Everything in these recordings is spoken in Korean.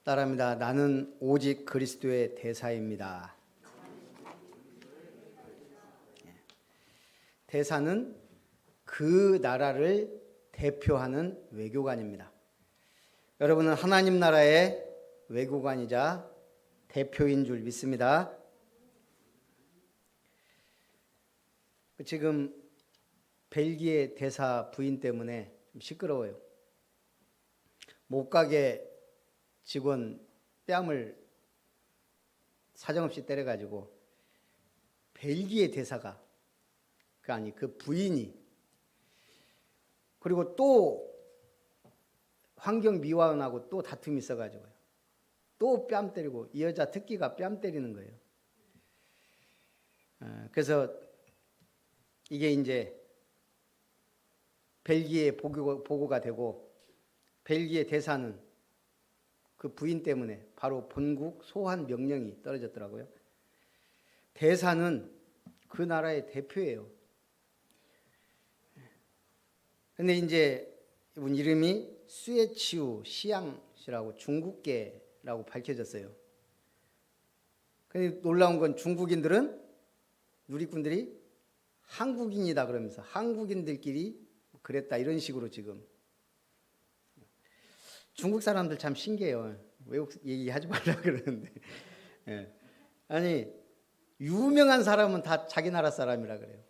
따라합니다. 나는 오직 그리스도의 대사입니다. 대사는 그 나라를 대표하는 외교관입니다. 여러분은 하나님 나라의 외교관이자 대표인 줄 믿습니다. 지금 벨기에 대사 부인 때문에 좀 시끄러워요. 목가게 직원 뺨을 사정없이 때려가지고 벨기에 대사가 그 부인이, 그리고 또 환경미화원하고 또 다툼이 있어가지고요. 또 뺨 때리고, 이 여자 특기가 뺨 때리는 거예요. 그래서 이게 이제 벨기에 보고가 되고, 벨기에 대사는 그 부인 때문에 바로 본국 소환 명령이 떨어졌더라고요. 대사는 그 나라의 대표예요. 근데 이제 이분 이름이 수에치우 시양씨라고 중국계라고 밝혀졌어요. 근데 놀라운 건 중국인들은, 누리꾼들이 한국인이다 그러면서 한국인들끼리 그랬다 이런 식으로 지금. 중국 사람들 참 신기해요. 외국 얘기하지 말라 그러는데. 예. 아니, 유명한 사람은 다 자기 나라 사람이라 그래요.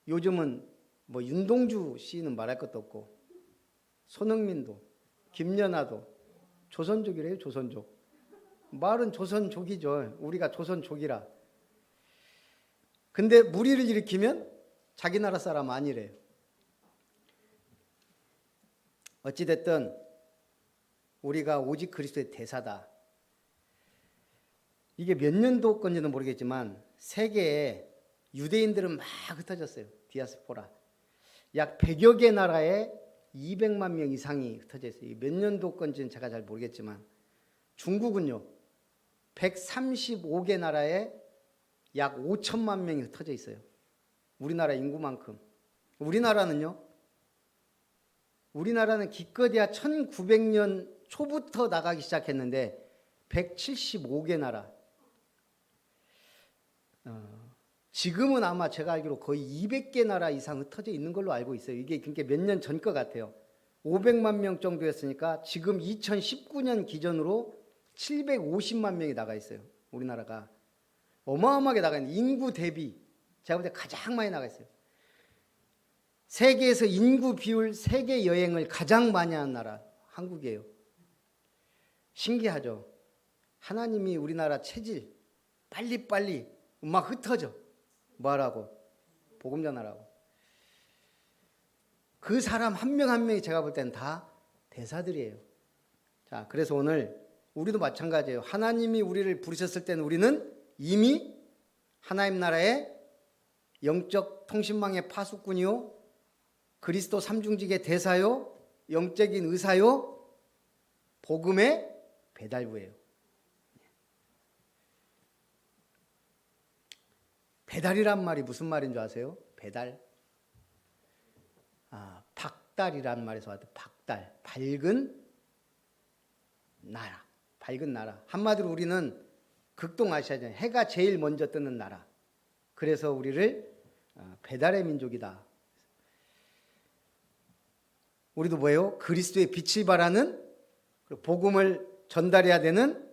요즘은 뭐 윤동주 씨는 말할 것도 없고, 손흥민도, 김연아도 조선족이래요. 조선족. 말은 조선족이죠. 우리가 조선족이라. 근데 무리를 일으키면 자기 나라 사람 아니래요. 어찌됐든 우리가 오직 그리스도의 대사다. 이게 몇 년도 건지는 모르겠지만 세계에 유대인들은 막 흩어졌어요. 디아스포라. 약 100여 개 나라에 200만 명 이상이 흩어져 있어요. 몇 년도 건지는 제가 잘 모르겠지만, 중국은요 135개 나라에 약 5천만 명이 흩어져 있어요. 우리나라 인구만큼. 우리나라는 기껏해야 1900년 초부터 나가기 시작했는데 175개 나라. 지금은 아마 제가 알기로 거의 200개 나라 이상 흩어져 있는 걸로 알고 있어요. 이게 그러니까 몇 년 전 것 같아요. 500만 명 정도였으니까 지금 2019년 기준으로 750만 명이 나가 있어요. 우리나라가. 어마어마하게 나가 있는, 인구 대비 제가 볼 때 가장 많이 나가 있어요. 세계에서 인구 비율 세계 여행을 가장 많이 하는 나라 한국이에요. 신기하죠. 하나님이 우리나라 체질 빨리빨리 막 흩어져. 뭐하라고? 복음 전하라고. 그 사람 한 명 한 명이 제가 볼 때는 다 대사들이에요. 자, 그래서 오늘 우리도 마찬가지예요. 하나님이 우리를 부르셨을 때는 우리는 이미 하나님 나라의 영적 통신망의 파수꾼이요, 그리스도 삼중직의 대사요, 영적인 의사요, 복음의 배달부예요. 배달이란 말이 무슨 말인 줄 아세요? 배달. 박달이란 말에서 왔다. 박달. 밝은 나라. 밝은 나라. 한마디로 우리는 극동아시아잖아요. 해가 제일 먼저 뜨는 나라. 그래서 우리를 배달의 민족이다. 우리도 뭐예요? 그리스도의 빛을 발하는, 복음을 전달해야 되는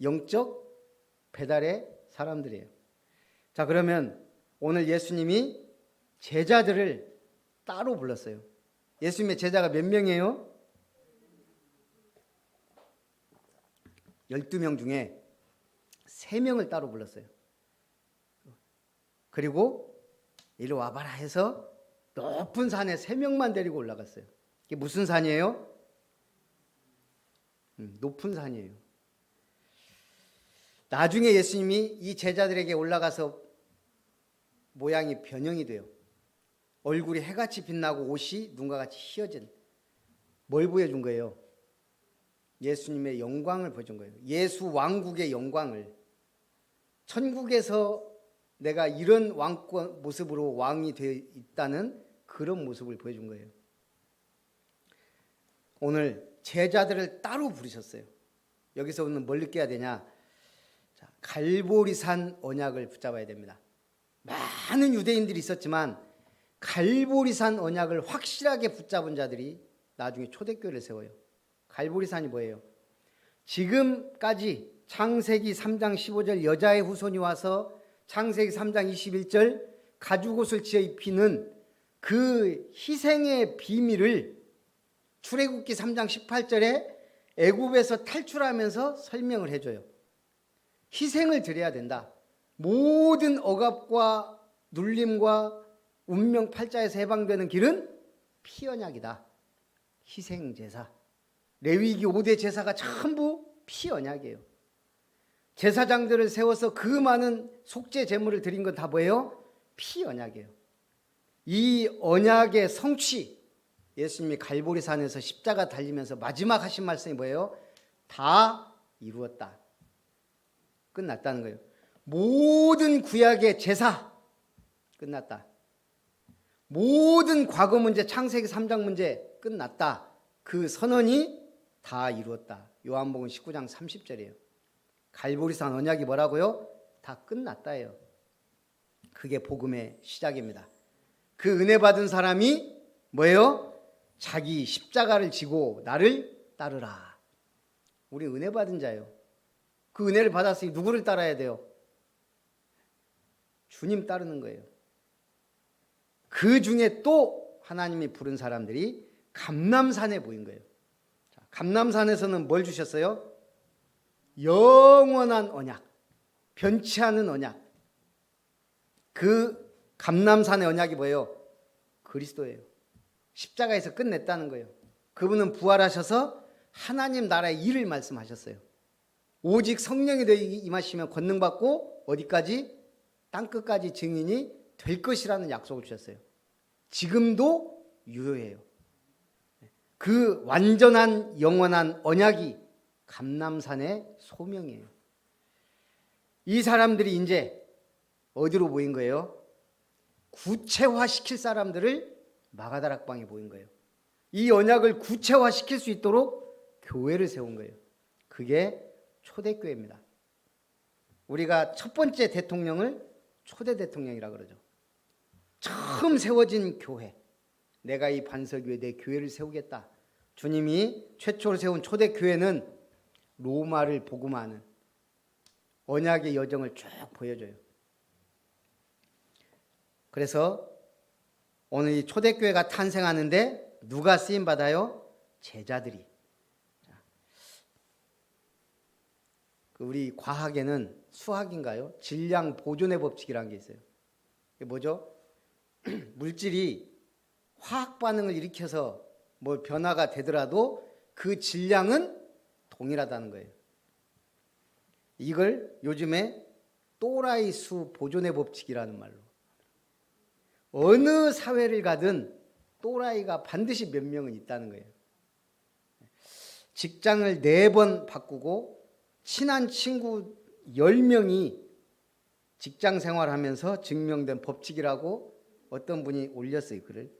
영적 배달의 사람들이에요. 자, 그러면 오늘 예수님이 제자들을 따로 불렀어요. 예수님의 제자가 몇 명이에요? 12명 중에 3명을 따로 불렀어요. 그리고 이리 와봐라 해서 높은 산에 3명만 데리고 올라갔어요. 이게 무슨 산이에요? 높은 산이에요. 나중에 예수님이 이 제자들에게 올라가서 모양이 변형이 돼요. 얼굴이 해같이 빛나고 옷이 눈과 같이 희어진. 뭘 보여준 거예요? 예수님의 영광을 보여준 거예요. 예수 왕국의 영광을. 천국에서 내가 이런 왕권 모습으로 왕이 되어 있다는 그런 모습을 보여준 거예요. 오늘 제자들을 따로 부르셨어요. 여기서 우리는 뭘 느껴야 되냐? 자, 갈보리산 언약을 붙잡아야 됩니다. 많은 유대인들이 있었지만 갈보리산 언약을 확실하게 붙잡은 자들이 나중에 초대교회를 세워요. 갈보리산이 뭐예요? 지금까지 창세기 3장 15절 여자의 후손이 와서 창세기 3장 21절 가죽옷을 지어 입히는 그 희생의 비밀을 출애굽기 3장 18절에 애굽에서 탈출하면서 설명을 해줘요. 희생을 드려야 된다. 모든 억압과 눌림과 운명 팔자에서 해방되는 길은 피 언약이다. 희생제사. 레위기 5대 제사가 전부 피 언약이에요. 제사장들을 세워서 그 많은 속죄 제물을 드린 건 다 뭐예요? 피 언약이에요. 이 언약의 성취, 예수님이 갈보리산에서 십자가 달리면서 마지막 하신 말씀이 뭐예요? 다 이루었다. 끝났다는 거예요. 모든 구약의 제사 끝났다. 모든 과거 문제, 창세기 3장 문제 끝났다. 그 선언이 다 이루었다. 요한복음 19장 30절이에요. 갈보리산 언약이 뭐라고요? 다 끝났다예요. 그게 복음의 시작입니다. 그 은혜 받은 사람이 뭐예요? 자기 십자가를 지고 나를 따르라. 우리 은혜 받은 자예요. 그 은혜를 받았으니 누구를 따라야 돼요? 주님 따르는 거예요. 그 중에 또 하나님이 부른 사람들이 감람산에 모인 거예요. 자, 감람산에서는 뭘 주셨어요? 영원한 언약, 변치 않은 언약. 그 감람산의 언약이 뭐예요? 그리스도예요. 십자가에서 끝냈다는 거예요. 그분은 부활하셔서 하나님 나라의 일을 말씀하셨어요. 오직 성령이 되어 임하시면 권능받고 어디까지? 땅끝까지 증인이 될 것이라는 약속을 주셨어요. 지금도 유효해요. 그 완전한 영원한 언약이 감람산의 소명이에요. 이 사람들이 이제 어디로 모인 거예요? 구체화시킬 사람들을 마가다락방에 모인 거예요. 이 언약을 구체화시킬 수 있도록 교회를 세운 거예요. 그게 초대교회입니다. 우리가 첫 번째 대통령을 초대 대통령이라 그러죠. 처음 세워진 교회. 내가 이 반석 위에 내 교회를 세우겠다. 주님이 최초로 세운 초대교회는 로마를 복음하는 언약의 여정을 쭉 보여줘요. 그래서 오늘 이 초대교회가 탄생하는데 누가 쓰임받아요? 제자들이. 우리 과학에는 수학인가요? 질량 보존의 법칙이라는 게 있어요. 이게 뭐죠? 물질이 화학 반응을 일으켜서 뭐 변화가 되더라도 그 질량은 동일하다는 거예요. 이걸 요즘에 또라이 수 보존의 법칙이라는 말로. 어느 사회를 가든 또라이가 반드시 몇 명은 있다는 거예요. 직장을 4번 바꾸고 친한 친구 10명이 직장 생활하면서 증명된 법칙이라고 어떤 분이 올렸어요, 글을.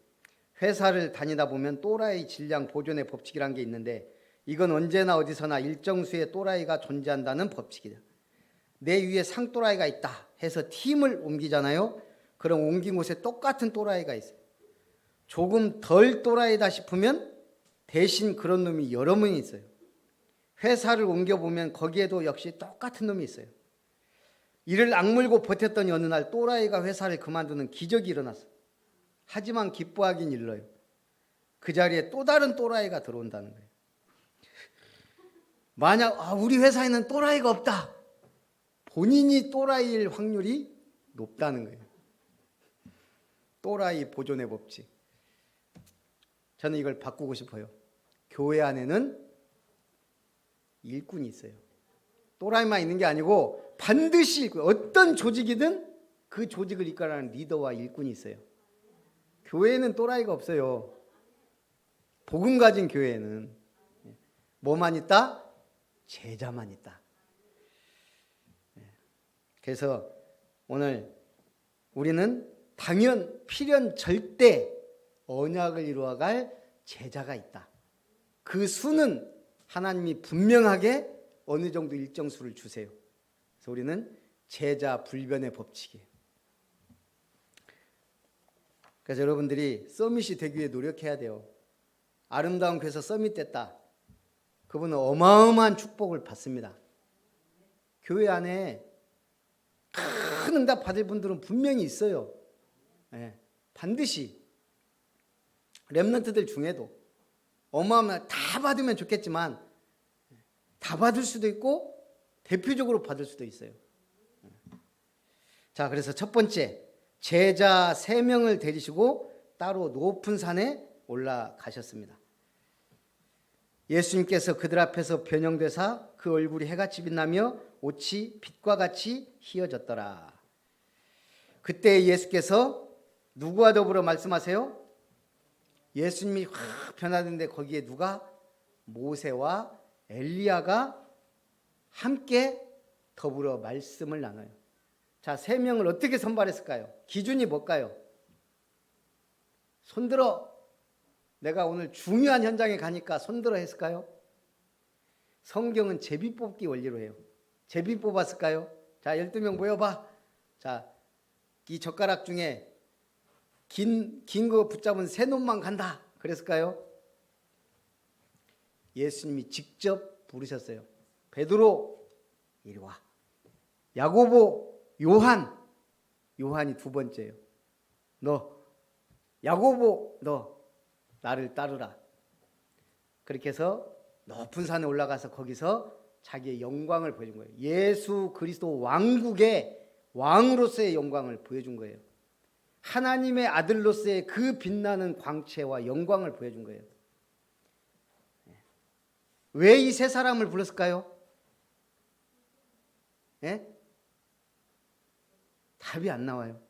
회사를 다니다 보면 또라이 질량 보존의 법칙이라는 게 있는데 이건 언제나 어디서나 일정 수의 또라이가 존재한다는 법칙이다. 내 위에 상또라이가 있다 해서 팀을 옮기잖아요. 그럼 옮긴 곳에 똑같은 또라이가 있어요. 조금 덜 또라이다 싶으면 대신 그런 놈이 여러 명이 있어요. 회사를 옮겨보면 거기에도 역시 똑같은 놈이 있어요. 이를 악물고 버텼더니 어느 날 또라이가 회사를 그만두는 기적이 일어났어요. 하지만 기뻐하긴 일러요. 그 자리에 또 다른 또라이가 들어온다는 거예요. 만약 우리 회사에는 또라이가 없다. 본인이 또라이일 확률이 높다는 거예요. 또라이 보존의 법칙. 저는 이걸 바꾸고 싶어요. 교회 안에는 일꾼이 있어요. 또라이만 있는 게 아니고 반드시 일꾼, 어떤 조직이든 그 조직을 이끌어가는 리더와 일꾼이 있어요. 교회에는 또라이가 없어요. 복음 가진 교회에는 뭐만 있다? 제자만 있다. 그래서 오늘 우리는 당연, 필연, 절대 언약을 이루어갈 제자가 있다. 그 수는 하나님이 분명하게 어느 정도 일정 수를 주세요. 그래서 우리는 제자 불변의 법칙이에요. 그래서 여러분들이 서밋이 되기 위해 노력해야 돼요. 아름다운 교회에서 서밋 됐다. 그분은 어마어마한 축복을 받습니다. 교회 안에 큰 응답 받을 분들은 분명히 있어요. 네, 반드시. 렘넌트들 중에도 어마어마한 다 받으면 좋겠지만 다 받을 수도 있고 대표적으로 받을 수도 있어요. 자, 그래서 첫 번째, 제자 3명을 데리시고 따로 높은 산에 올라가셨습니다. 예수님께서 그들 앞에서 변형되사 그 얼굴이 해같이 빛나며 옷이 빛과 같이 희어졌더라. 그때 예수께서 누구와 더불어 말씀하세요? 예수님이 확 변하는데 거기에 누가? 모세와 엘리야가 함께 더불어 말씀을 나눠요. 자, 3명을 어떻게 선발했을까요? 기준이 뭘까요? 손들어. 내가 오늘 중요한 현장에 가니까 손들어 했을까요? 성경은 제비 뽑기 원리로 해요. 제비 뽑았을까요? 자, 12명 모여봐. 자, 이 젓가락 중에 긴 거 붙잡은 새 놈만 간다. 그랬을까요? 예수님이 직접 부르셨어요. 베드로, 이리 와. 야고보, 요한이 2번째예요. 야고보, 너 나를 따르라. 그렇게 해서 높은 산에 올라가서 거기서 자기의 영광을 보여준 거예요. 예수 그리스도 왕국의 왕으로서의 영광을 보여준 거예요. 하나님의 아들로서의 그 빛나는 광채와 영광을 보여준 거예요. 왜 이 3사람을 불렀을까요? 예? 답이 안 나와요.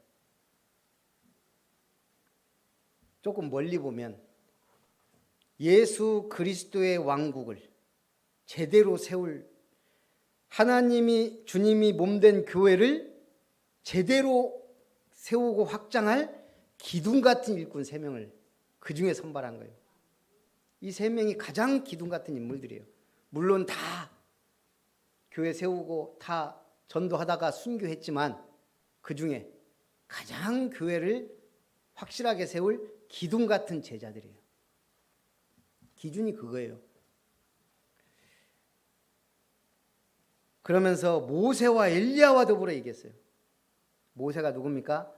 조금 멀리 보면 예수 그리스도의 왕국을 제대로 세울, 하나님이 주님이 몸된 교회를 제대로 세우고 확장할 기둥 같은 일꾼 3명을 그 중에 선발한 거예요. 이 3명이 가장 기둥 같은 인물들이에요. 물론 다 교회 세우고 다 전도하다가 순교했지만 그 중에 가장 교회를 확실하게 세울 기둥 같은 제자들이에요. 기준이 그거예요. 그러면서 모세와 엘리야와 더불어 얘기했어요. 모세가 누굽니까?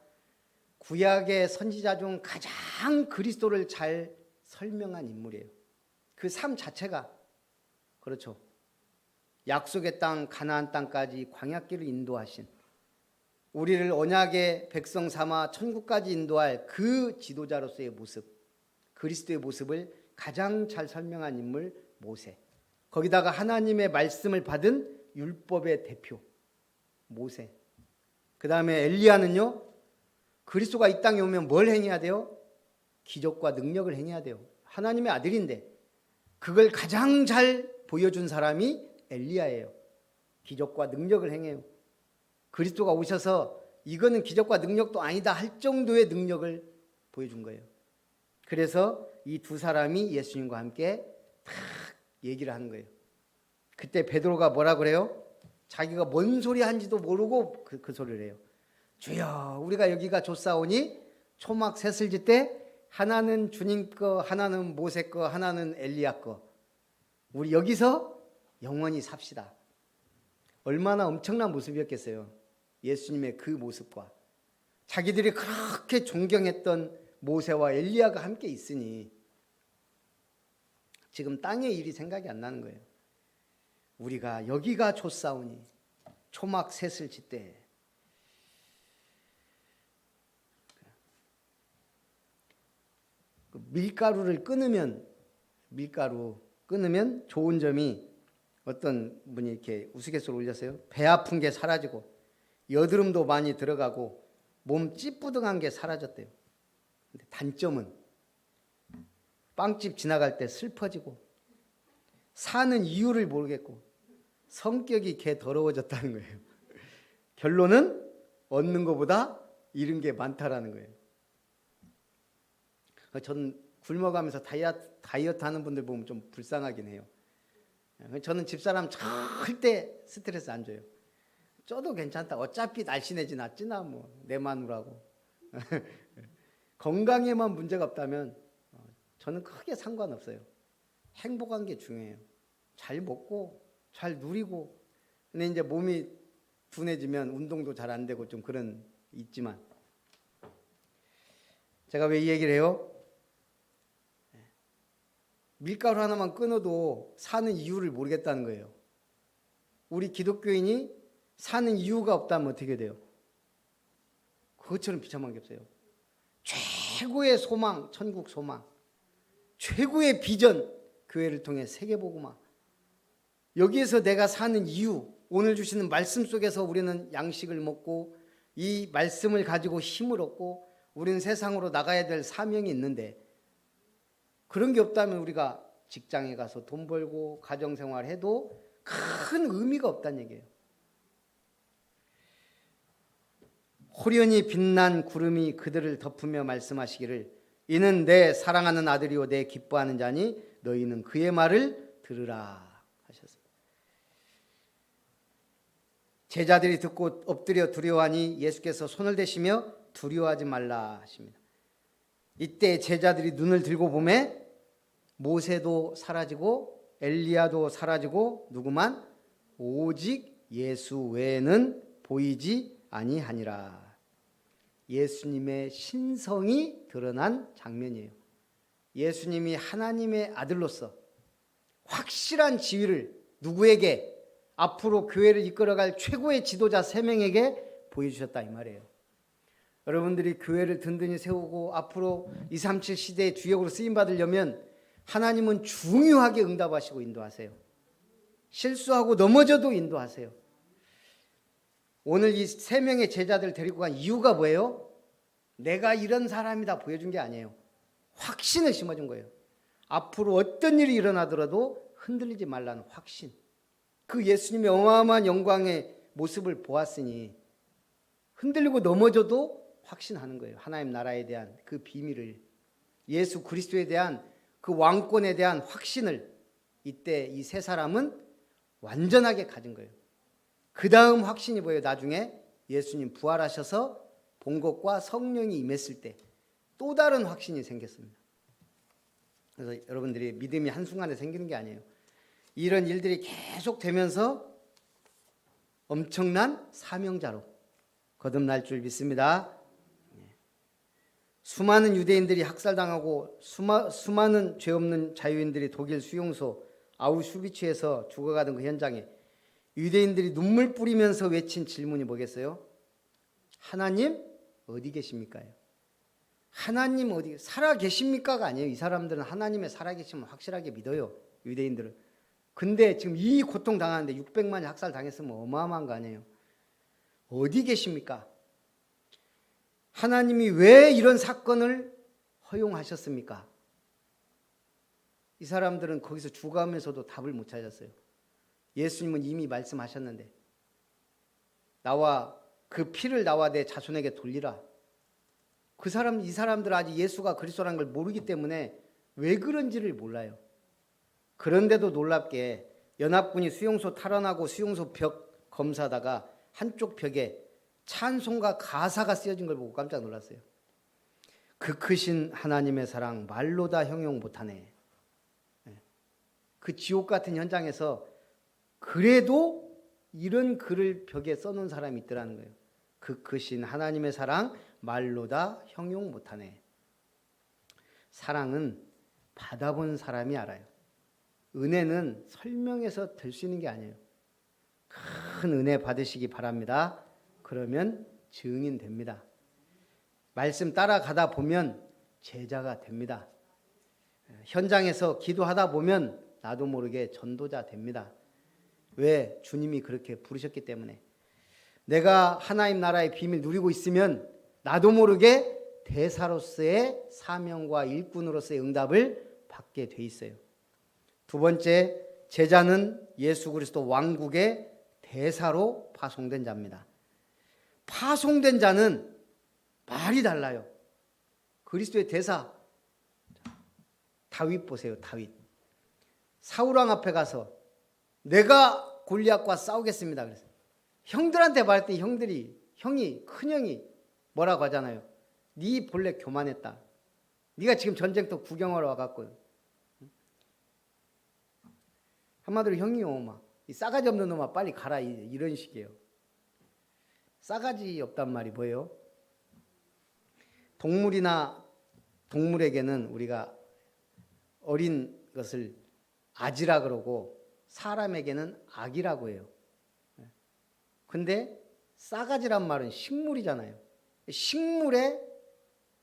구약의 선지자 중 가장 그리스도를 잘 설명한 인물이에요. 그 삶 자체가 그렇죠. 약속의 땅 가나안 땅까지 광야길을 인도하신, 우리를 언약의 백성 삼아 천국까지 인도할 그 지도자로서의 모습, 그리스도의 모습을 가장 잘 설명한 인물 모세. 거기다가 하나님의 말씀을 받은 율법의 대표 모세. 그 다음에 엘리야는요, 그리스도가 이 땅에 오면 뭘 행해야 돼요? 기적과 능력을 행해야 돼요. 하나님의 아들인데 그걸 가장 잘 보여준 사람이 엘리야예요. 기적과 능력을 행해요. 그리스도가 오셔서 이거는 기적과 능력도 아니다 할 정도의 능력을 보여준 거예요. 그래서 이 2사람이 예수님과 함께 탁 얘기를 하는 거예요. 그때 베드로가 뭐라 그래요? 자기가 뭔 소리 한지도 모르고 그 소리를 해요. 주여, 우리가 여기가 좋사오니 초막 셋을 짓되 하나는 주님 거, 하나는 모세 거, 하나는 엘리야 거. 우리 여기서 영원히 삽시다. 얼마나 엄청난 모습이었겠어요. 예수님의 그 모습과 자기들이 그렇게 존경했던 모세와 엘리야가 함께 있으니 지금 땅의 일이 생각이 안 나는 거예요. 우리가 여기가 좋사오니 초막 셋을 짓되. 밀가루 끊으면 좋은 점이, 어떤 분이 이렇게 우스갯소리 올렸어요. 배 아픈 게 사라지고 여드름도 많이 들어가고 몸 찌뿌둥한 게 사라졌대요. 근데 단점은 빵집 지나갈 때 슬퍼지고 사는 이유를 모르겠고 성격이 개 더러워졌다는 거예요. 결론은 얻는 것보다 잃은 게 많다라는 거예요. 전 굶어가면서 다이어트 하는 분들 보면 좀 불쌍하긴 해요. 저는 집사람 절대 스트레스 안 줘요. 쪄도 괜찮다. 어차피 날씬해지 낫지나 뭐 내 마누라고. 건강에만 문제가 없다면 저는 크게 상관없어요. 행복한 게 중요해요. 잘 먹고 잘 누리고. 근데 이제 몸이 둔해지면 운동도 잘 안 되고 좀 그런 있지만, 제가 왜 이 얘기를 해요? 밀가루 하나만 끊어도 사는 이유를 모르겠다는 거예요. 우리 기독교인이 사는 이유가 없다면 어떻게 돼요? 그것처럼 비참한 게 없어요. 최고의 소망, 천국 소망, 최고의 비전, 교회를 통해 세계복음화. 여기에서 내가 사는 이유, 오늘 주시는 말씀 속에서 우리는 양식을 먹고 이 말씀을 가지고 힘을 얻고 우리는 세상으로 나가야 될 사명이 있는데, 그런 게 없다면 우리가 직장에 가서 돈 벌고 가정생활 해도 큰 의미가 없다는 얘기예요. 호련히 빛난 구름이 그들을 덮으며 말씀하시기를 이는 내 사랑하는 아들이요 내 기뻐하는 자니 너희는 그의 말을 들으라 하셨습니다. 제자들이 듣고 엎드려 두려워하니 예수께서 손을 대시며 두려워하지 말라 하십니다. 이때 제자들이 눈을 들고 보매 모세도 사라지고 엘리야도 사라지고 누구만 오직 예수 외에는 보이지 아니하니라. 예수님의 신성이 드러난 장면이에요. 예수님이 하나님의 아들로서 확실한 지위를 누구에게, 앞으로 교회를 이끌어갈 최고의 지도자 3명에게 보여주셨다 이 말이에요. 여러분들이 교회를 든든히 세우고 앞으로 237 시대의 주역으로 쓰임받으려면 하나님은 중요하게 응답하시고 인도하세요. 실수하고 넘어져도 인도하세요. 오늘 이 3명의 제자들 데리고 간 이유가 뭐예요? 내가 이런 사람이다 보여준 게 아니에요. 확신을 심어준 거예요. 앞으로 어떤 일이 일어나더라도 흔들리지 말라는 확신. 그 예수님의 어마어마한 영광의 모습을 보았으니 흔들리고 넘어져도 확신하는 거예요. 하나님 나라에 대한 그 비밀을, 예수 그리스도에 대한 그 왕권에 대한 확신을 이때 이 3사람은 완전하게 가진 거예요. 그 다음 확신이 뭐예요? 나중에 예수님 부활하셔서 본 것과 성령이 임했을 때 또 다른 확신이 생겼습니다. 그래서 여러분들이 믿음이 한순간에 생기는 게 아니에요. 이런 일들이 계속 되면서 엄청난 사명자로 거듭날 줄 믿습니다. 수많은 유대인들이 학살당하고 수많은 죄 없는 자유인들이 독일 수용소 아우슈비츠에서 죽어가던 그 현장에 유대인들이 눈물 뿌리면서 외친 질문이 뭐겠어요? 하나님 어디 계십니까? 하나님 어디 살아 계십니까가 아니에요. 이 사람들은 하나님의 살아계심을 확실하게 믿어요. 유대인들은. 근데 지금 이 고통 당하는데 600만이 학살당했으면 어마어마한 거 아니에요. 어디 계십니까? 하나님이 왜 이런 사건을 허용하셨습니까? 이 사람들은 거기서 죽어가면서도 답을 못 찾았어요. 예수님은 이미 말씀하셨는데 나와 그 피를 나와 내 자손에게 돌리라. 이 사람들은 아직 예수가 그리스도라는 걸 모르기 때문에 왜 그런지를 몰라요. 그런데도 놀랍게 연합군이 수용소 탈환하고 수용소 벽 검사하다가 한쪽 벽에 찬송과 가사가 쓰여진 걸 보고 깜짝 놀랐어요. 그 크신 하나님의 사랑 말로 다 형용 못하네. 그 지옥 같은 현장에서 그래도 이런 글을 벽에 써놓은 사람이 있더라는 거예요. 그 크신 하나님의 사랑 말로 다 형용 못하네. 사랑은 받아본 사람이 알아요. 은혜는 설명해서 될 수 있는 게 아니에요. 큰 은혜 받으시기 바랍니다. 그러면 증인 됩니다. 말씀 따라가다 보면 제자가 됩니다. 현장에서 기도하다 보면 나도 모르게 전도자 됩니다. 왜? 주님이 그렇게 부르셨기 때문에. 내가 하나님 나라의 비밀 누리고 있으면 나도 모르게 대사로서의 사명과 일꾼으로서의 응답을 받게 돼 있어요. 두 번째, 제자는 예수 그리스도 왕국의 대사로 파송된 자입니다. 파송된 자는 말이 달라요. 그리스도의 대사. 다윗 보세요. 다윗. 사울왕 앞에 가서 내가 골리앗과 싸우겠습니다. 그래서 형들한테 말했더니 형이 큰형이 뭐라고 하잖아요. 네 본래 교만했다. 네가 지금 전쟁터 구경하러 와갖고 한마디로 형이요 막 이 싸가지 없는 놈아 빨리 가라 이런 식이에요. 싸가지 없단 말이 뭐예요? 동물에게는 우리가 어린 것을 아지라 그러고 사람에게는 악이라고 해요. 근데 싸가지란 말은 식물이잖아요. 식물에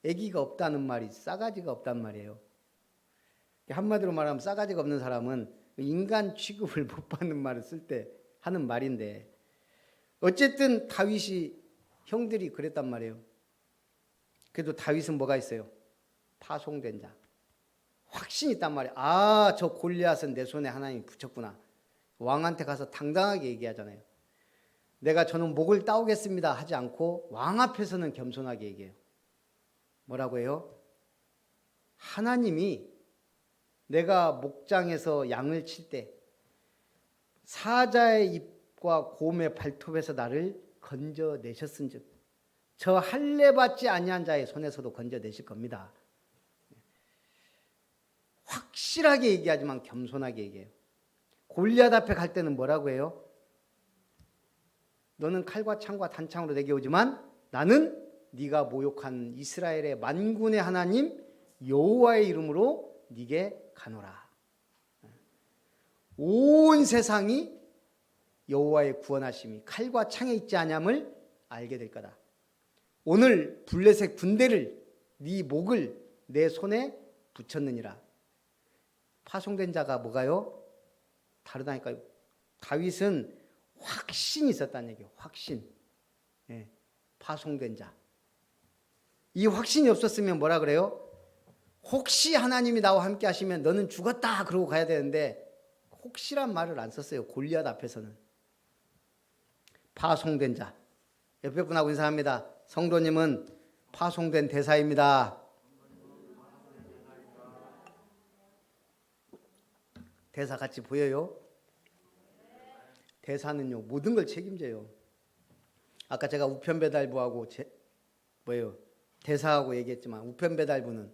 애기가 없다는 말이 싸가지가 없단 말이에요. 한마디로 말하면 싸가지가 없는 사람은 인간 취급을 못 받는 말을 쓸 때 하는 말인데, 어쨌든 다윗이 형들이 그랬단 말이에요. 그래도 다윗은 뭐가 있어요? 파송된 자. 확신이 있단 말이에요. 아, 저 골리앗은 내 손에 하나님이 붙였구나. 왕한테 가서 당당하게 얘기하잖아요. 내가 저는 목을 따오겠습니다 하지 않고 왕 앞에서는 겸손하게 얘기해요. 뭐라고 해요? 하나님이 내가 목장에서 양을 칠 때 사자의 입과 곰의 발톱에서 나를 건져내셨은즉 저 할례 받지 아니한 자의 손에서도 건져내실 겁니다. 확실하게 얘기하지만 겸손하게 얘기해요. 골리앗 앞에 갈 때는 뭐라고 해요? 너는 칼과 창과 단창으로 내게 오지만 나는 네가 모욕한 이스라엘의 만군의 하나님 여호와의 이름으로 네게 가노라. 온 세상이 여호와의 구원하심이 칼과 창에 있지 아니함을 알게 될 거다. 오늘 블레셋 군대를 네 목을 내 손에 붙였느니라. 파송된 자가 뭐가요? 다르다니까요. 다윗은 확신이 있었다는 얘기예요. 확신. 예, 파송된 자. 이 확신이 없었으면 뭐라 그래요? 혹시 하나님이 나와 함께 하시면 너는 죽었다 그러고 가야 되는데 혹시란 말을 안 썼어요. 골리앗 앞에서는. 파송된 자. 옆에 분하고 인사합니다. 성도님은 파송된 대사입니다. 대사 같이 보여요? 대사는요 모든 걸 책임져요. 아까 제가 우편배달부하고 대사하고 얘기했지만 우편배달부는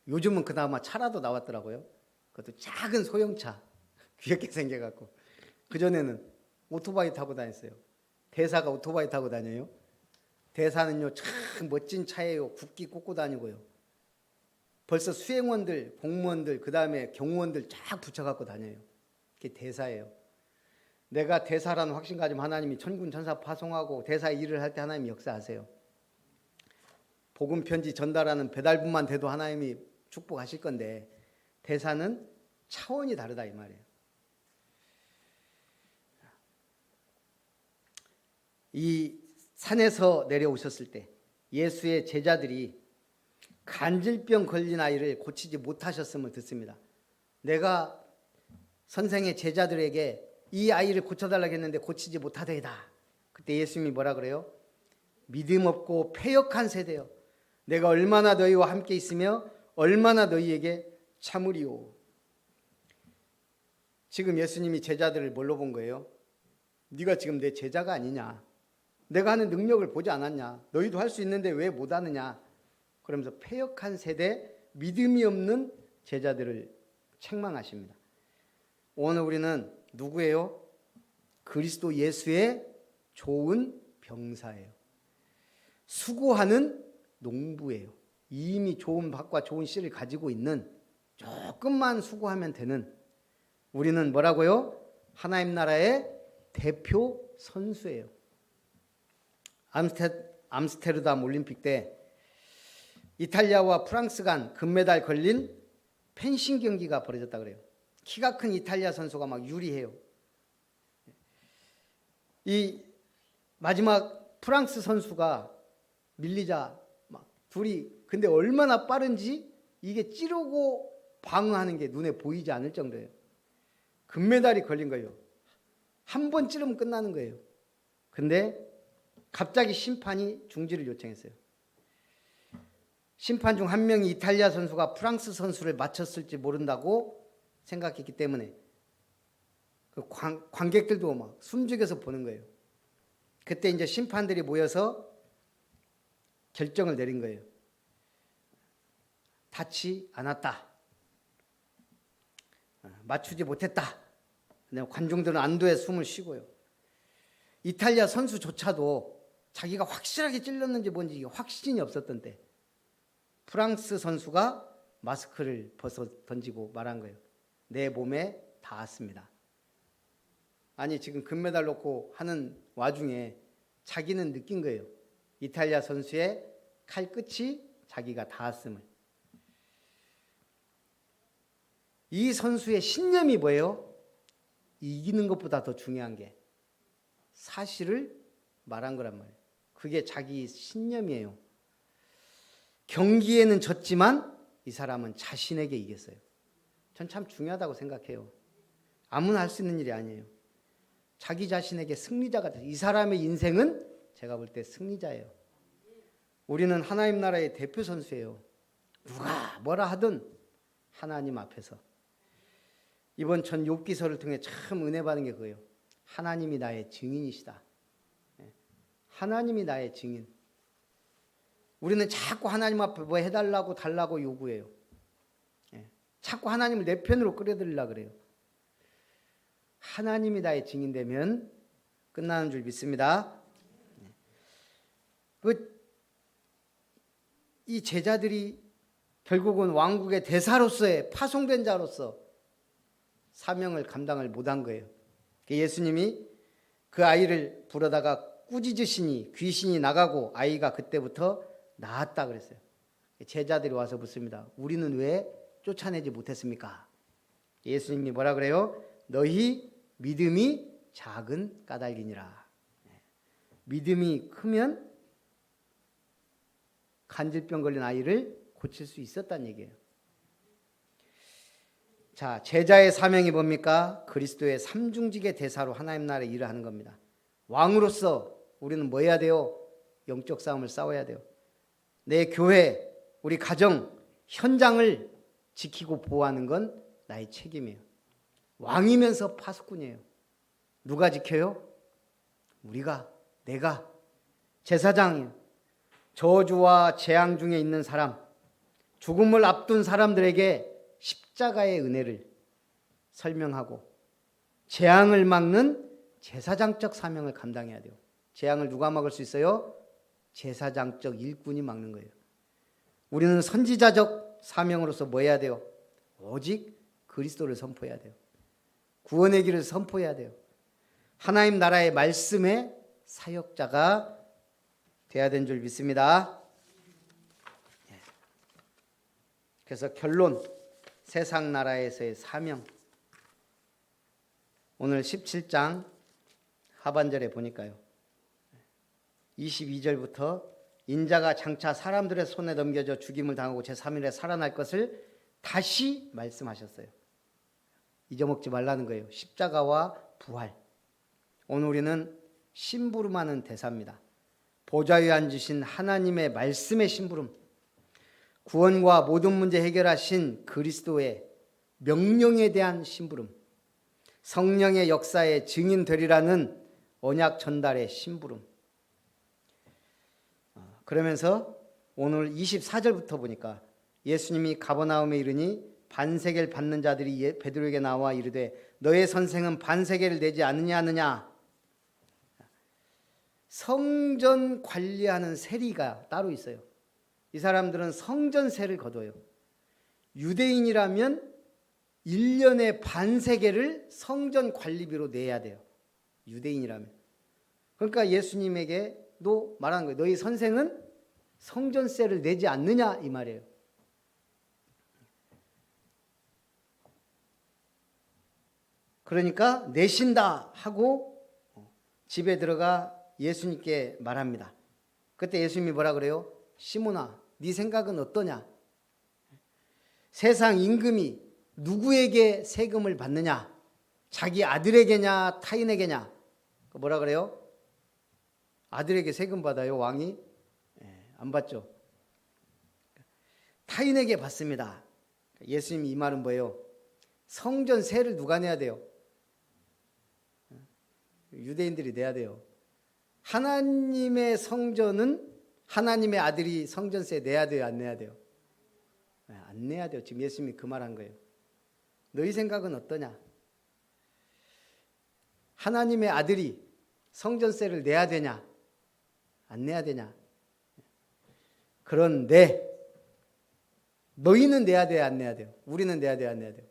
요즘은 그나마 차라도 나왔더라고요. 그것도 작은 소형차 귀엽게 생겨갖고. 그전에는 오토바이 타고 다녔어요. 대사가 오토바이 타고 다녀요. 대사는요 참 멋진 차예요. 국기 꽂고 다니고요. 벌써 수행원들, 공무원들, 그 다음에 경호원들 쫙 붙여갖고 다녀요. 그게 대사예요. 내가 대사라는 확신 가지면 하나님이 천군 천사 파송하고 대사 일을 할 때 하나님이 역사하세요. 복음 편지 전달하는 배달부만 돼도 하나님이 축복하실 건데 대사는 차원이 다르다 이 말이에요. 이 산에서 내려오셨을 때 예수의 제자들이 간질병 걸린 아이를 고치지 못하셨음을 듣습니다. 내가 선생의 제자들에게 이 아이를 고쳐달라고 했는데 고치지 못하더이다. 그때 예수님이 뭐라 그래요? 믿음 없고 패역한 세대여, 내가 얼마나 너희와 함께 있으며 얼마나 너희에게 참으리오. 지금 예수님이 제자들을 뭘로 본 거예요? 네가 지금 내 제자가 아니냐, 내가 하는 능력을 보지 않았냐, 너희도 할 수 있는데 왜 못하느냐, 그러면서 패역한 세대, 믿음이 없는 제자들을 책망하십니다. 오늘 우리는 누구예요? 그리스도 예수의 좋은 병사예요. 수고하는 농부예요. 이미 좋은 밭과 좋은 씨를 가지고 있는, 조금만 수고하면 되는, 우리는 뭐라고요? 하나님 나라의 대표 선수예요. 암스테르담 올림픽 때 이탈리아와 프랑스 간 금메달 걸린 펜싱 경기가 벌어졌다 그래요. 키가 큰 이탈리아 선수가 막 유리해요. 이 마지막 프랑스 선수가 밀리자 막 둘이, 근데 얼마나 빠른지 이게 찌르고 방어하는 게 눈에 보이지 않을 정도예요. 금메달이 걸린 거예요. 한 번 찌르면 끝나는 거예요. 근데 갑자기 심판이 중지를 요청했어요. 심판 중 한 명이 이탈리아 선수가 프랑스 선수를 맞췄을지 모른다고 생각했기 때문에 그 관객들도 막 숨죽여서 보는 거예요. 그때 이제 심판들이 모여서 결정을 내린 거예요. 닿지 않았다. 맞추지 못했다. 관중들은 안도의 숨을 쉬고요. 이탈리아 선수조차도 자기가 확실하게 찔렀는지 뭔지 확신이 없었던 때 프랑스 선수가 마스크를 벗어 던지고 말한 거예요. 내 몸에 닿았습니다. 아니 지금 금메달 놓고 하는 와중에 자기는 느낀 거예요. 이탈리아 선수의 칼끝이 자기가 닿았음을. 이 선수의 신념이 뭐예요? 이기는 것보다 더 중요한 게 사실을 말한 거란 말이에요. 그게 자기 신념이에요. 경기에는 졌지만 이 사람은 자신에게 이겼어요. 전 참 중요하다고 생각해요. 아무나 할 수 있는 일이 아니에요. 자기 자신에게 승리자가 돼요. 이 사람의 인생은 제가 볼 때 승리자예요. 우리는 하나님 나라의 대표 선수예요. 누가 뭐라 하든 하나님 앞에서. 이번 전 욥기서를 통해 참 은혜 받은 게 그거예요. 하나님이 나의 증인이시다. 하나님이 나의 증인. 우리는 자꾸 하나님 앞에 뭐 해달라고 달라고 요구해요. 자꾸 하나님을 내 편으로 끌어들이려고 그래요. 하나님이 나의 증인되면 끝나는 줄 믿습니다. 이 제자들이 결국은 왕국의 대사로서의 파송된 자로서 사명을 감당을 못한 거예요. 예수님이 그 아이를 부르다가 꾸짖으시니 귀신이 나가고 아이가 그때부터 나았다 그랬어요. 제자들이 와서 묻습니다. 우리는 왜 쫓아내지 못했습니까? 예수님이 뭐라 그래요? 너희 믿음이 작은 까닭이니라. 믿음이 크면 간질병 걸린 아이를 고칠 수 있었다는 얘기예요. 자, 제자의 사명이 뭡니까? 그리스도의 삼중직의 대사로 하나님 나라의 일을 하는 겁니다. 왕으로서 우리는 뭐 해야 돼요? 영적 싸움을 싸워야 돼요. 내 교회, 우리 가정, 현장을 지키고 보호하는 건 나의 책임이에요. 왕이면서 파수꾼이에요. 누가 지켜요? 우리가, 내가. 제사장이에요. 저주와 재앙 중에 있는 사람, 죽음을 앞둔 사람들에게 십자가의 은혜를 설명하고 재앙을 막는 제사장적 사명을 감당해야 돼요. 재앙을 누가 막을 수 있어요? 제사장적 일꾼이 막는 거예요. 우리는 선지자적 사명으로서 뭐 해야 돼요? 오직 그리스도를 선포해야 돼요. 구원의 길을 선포해야 돼요. 하나님 나라의 말씀의 사역자가 돼야 되는 줄 믿습니다. 그래서 결론, 세상 나라에서의 사명. 오늘 17장 하반절에 보니까요. 22절부터 인자가 장차 사람들의 손에 넘겨져 죽임을 당하고 제3일에 살아날 것을 다시 말씀하셨어요. 잊어먹지 말라는 거예요. 십자가와 부활. 오늘 우리는 심부름하는 대사입니다. 보좌 위에 앉으신 하나님의 말씀의 심부름, 구원과 모든 문제 해결하신 그리스도의 명령에 대한 심부름, 성령의 역사의 증인 되리라는 언약 전달의 심부름. 그러면서 오늘 24절부터 보니까 예수님이 가버나움에 이르니 반세계를 받는 자들이 베드로에게 나와 이르되 너의 선생은 반세계를 내지 않느냐 하느냐. 성전 관리하는 세리가 따로 있어요. 이 사람들은 성전세를 거둬요. 유대인이라면 1년에 반세계를 성전 관리비로 내야 돼요. 유대인이라면. 그러니까 예수님에게도 말하는 거예요. 너희 선생은 성전세를 내지 않느냐 이 말이에요. 그러니까 내신다 하고 집에 들어가 예수님께 말합니다. 그때 예수님이 뭐라 그래요? 시몬아, 네 생각은 어떠냐? 세상 임금이 누구에게 세금을 받느냐? 자기 아들에게냐 타인에게냐? 뭐라 그래요? 아들에게 세금 받아요, 왕이? 안 받죠. 타인에게 받습니다. 예수님이 이 말은 뭐예요? 성전세를 누가 내야 돼요? 유대인들이 내야 돼요. 하나님의 성전은 하나님의 아들이 성전세 내야 돼요, 안 내야 돼요? 안 내야 돼요. 지금 예수님이 그 말한 거예요. 너희 생각은 어떠냐? 하나님의 아들이 성전세를 내야 되냐? 안 내야 되냐? 그런데 너희는 내야 돼요, 안 내야 돼요? 우리는 내야 돼요, 안 내야 돼요?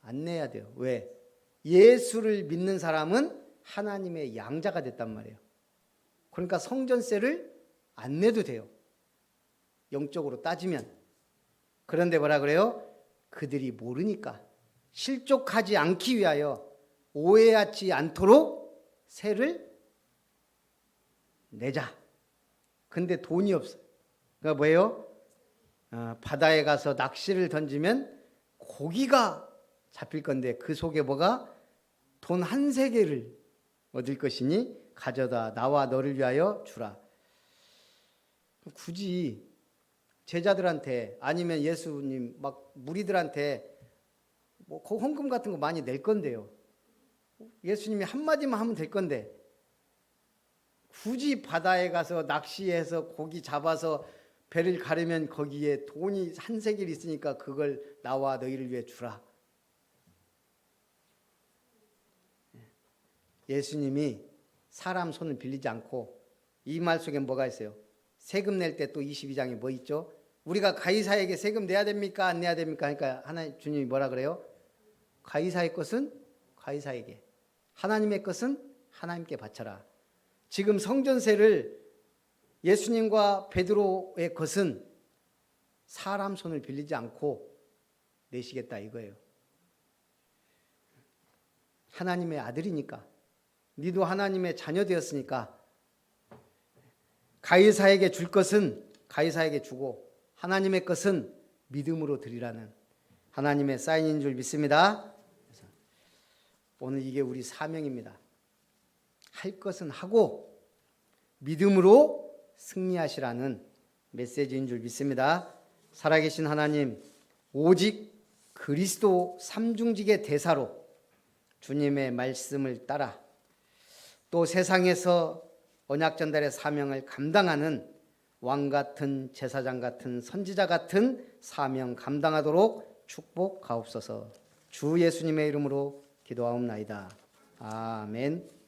안 내야 돼요. 왜? 예수를 믿는 사람은 하나님의 양자가 됐단 말이에요. 그러니까 성전세를 안 내도 돼요. 영적으로 따지면. 그런데 뭐라 그래요? 그들이 모르니까 실족하지 않기 위하여 오해하지 않도록 세를 내자. 근데 돈이 없어요. 그러니까 뭐예요? 바다에 가서 낚시를 던지면 고기가 잡힐 건데 그 속에 뭐가? 돈 한 세계를 얻을 것이니 가져다 나와 너를 위하여 주라. 굳이 제자들한테 아니면 예수님 막 무리들한테 뭐 헌금 같은 거 많이 낼 건데요. 예수님이 한마디만 하면 될 건데 굳이 바다에 가서 낚시해서 고기 잡아서 배를 가르면 거기에 돈이 한 세겔 있으니까 그걸 나와 너희를 위해 주라. 예수님이 사람 손을 빌리지 않고 이 말 속에 뭐가 있어요? 세금 낼 때 또 22장에 뭐 있죠? 우리가 가이사에게 세금 내야 됩니까? 안 내야 됩니까? 그러니까 하나님 주님이 뭐라 그래요? 가이사의 것은 가이사에게, 하나님의 것은 하나님께 바쳐라. 지금 성전세를 예수님과 베드로의 것은 사람 손을 빌리지 않고 내시겠다 이거예요. 하나님의 아들이니까, 니도 하나님의 자녀 되었으니까 가이사에게 줄 것은 가이사에게 주고 하나님의 것은 믿음으로 드리라는 하나님의 사인인 줄 믿습니다. 오늘 이게 우리 사명입니다. 할 것은 하고 믿음으로 승리하시라는 메시지인 줄 믿습니다. 살아계신 하나님, 오직 그리스도 삼중직의 대사로 주님의 말씀을 따라 또 세상에서 언약 전달의 사명을 감당하는 왕 같은 제사장 같은 선지자 같은 사명 감당하도록 축복하옵소서. 주 예수님의 이름으로 기도하옵나이다. 아멘.